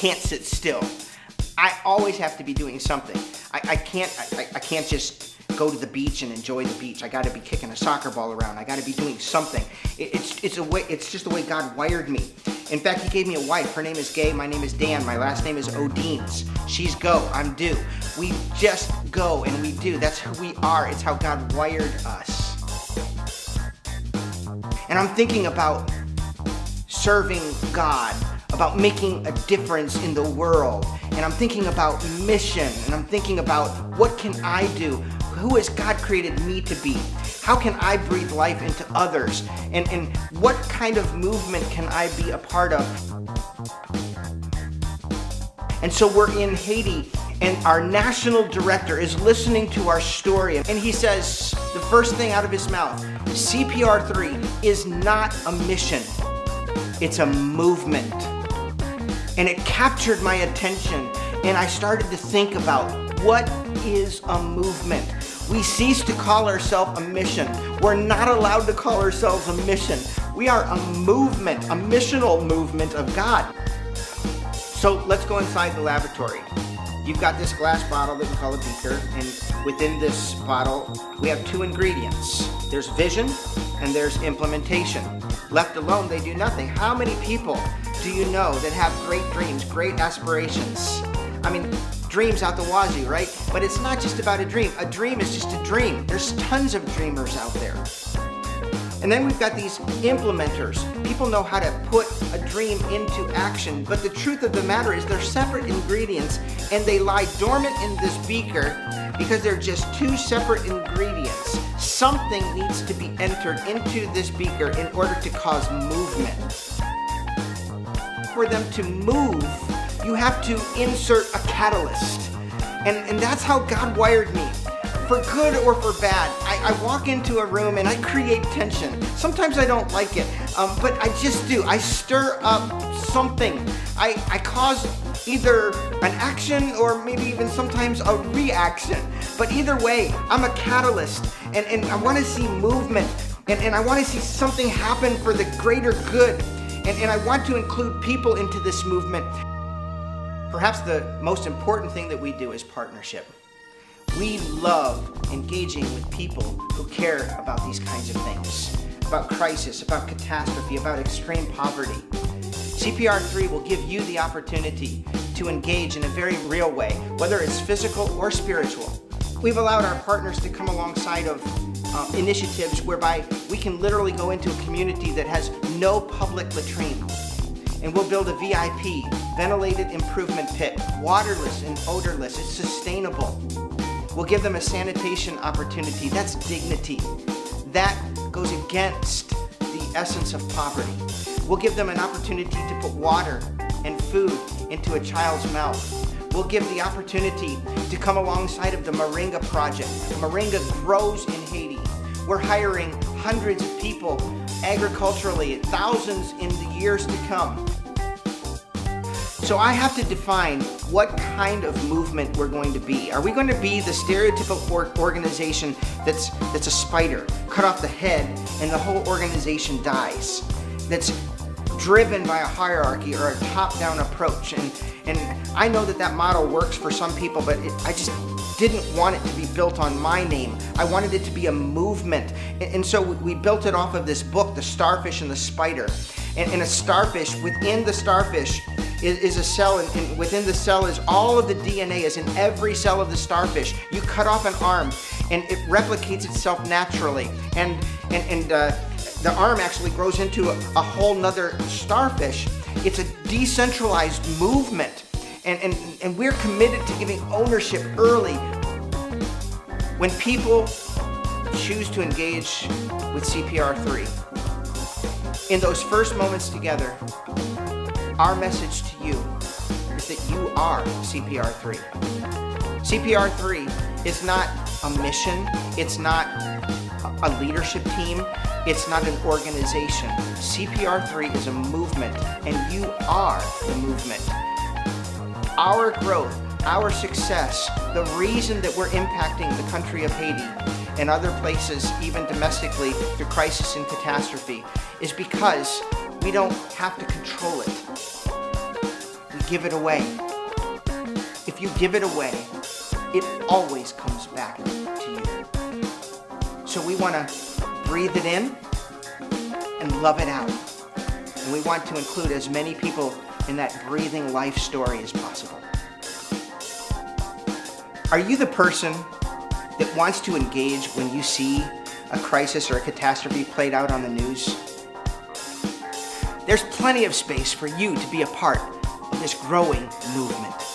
can't sit still. I always have to be doing something. I can't just go to the beach and enjoy the beach. I got to be kicking a soccer ball around. I got to be doing something. It's just the way God wired me. In fact, He gave me a wife. Her name is Gay. My name is Dan. My last name is Odines. She's go. I'm do. We just go and we do. That's who we are. It's how God wired us. And I'm thinking about serving God, about making a difference in the world. And I'm thinking about mission. And I'm thinking about what can I do? Who has God created me to be? How can I breathe life into others? And what kind of movement can I be a part of? And so we're in Haiti, and our national director is listening to our story. And he says, the first thing out of his mouth, CPR-3 is not a mission. It's a movement. And it captured my attention. And I started to think about, what is a movement? We cease to call ourselves a mission. We're not allowed to call ourselves a mission. We are a movement, a missional movement of God. So let's go inside the laboratory. You've got this glass bottle that we call a beaker, and within this bottle, we have two ingredients. There's vision and there's implementation. Left alone, they do nothing. How many people do you know that have great dreams, great aspirations? I mean, dreams out the wazoo, right? But it's not just about a dream. A dream is just a dream. There's tons of dreamers out there. And then we've got these implementers. People know how to put a dream into action, but the truth of the matter is they're separate ingredients, and they lie dormant in this beaker because they're just two separate ingredients. Something needs to be entered into this beaker in order to cause movement. For them to move, you have to insert a catalyst. And that's how God wired me. For good or for bad, I walk into a room and I create tension. Sometimes I don't like it, but I just do. I stir up something. I cause either an action or maybe even sometimes a reaction. But either way, I'm a catalyst, and I want to see movement, and I want to see something happen for the greater good. And I want to include people into this movement. Perhaps the most important thing that we do is partnership. We love engaging with people who care about these kinds of things, about crisis, about catastrophe, about extreme poverty. CPR-3 will give you the opportunity to engage in a very real way, whether it's physical or spiritual. We've allowed our partners to come alongside of initiatives whereby we can literally go into a community that has no public latrine. And we'll build a VIP, ventilated improvement pit, waterless and odorless. It's sustainable. We'll give them a sanitation opportunity. That's dignity. That goes against the essence of poverty. We'll give them an opportunity to put water and food into a child's mouth. We'll give the opportunity to come alongside of the Moringa project. Moringa grows in Haiti. We're hiring hundreds of people agriculturally, thousands in the years to come. So I have to define what kind of movement we're going to be. Are we going to be the stereotypical organization that's a spider, cut off the head and the whole organization dies? That's driven by a hierarchy or a top-down approach. And I know that model works for some people, but I just didn't want it to be built on my name. I wanted it to be a movement. And so we built it off of this book, The Starfish and the Spider. And a starfish, within the starfish is a cell, and within the cell is all of the DNA is in every cell of the starfish. You cut off an arm and it replicates itself naturally. And the arm actually grows into a whole nother starfish. It's a decentralized movement. And we're committed to giving ownership early. When people choose to engage with CPR-3, in those first moments together, our message to you is that you are CPR-3. CPR-3 is not a mission. It's not a leadership team. It's not an organization. CPR-3 is a movement, and you are the movement. Our growth, our success, the reason that we're impacting the country of Haiti and other places, even domestically, through crisis and catastrophe, is because we don't have to control it. We give it away. If you give it away, it always comes back to you. So we want to breathe it in and love it out. And we want to include as many people in that breathing life story as possible. Are you the person that wants to engage when you see a crisis or a catastrophe played out on the news? There's plenty of space for you to be a part of this growing movement.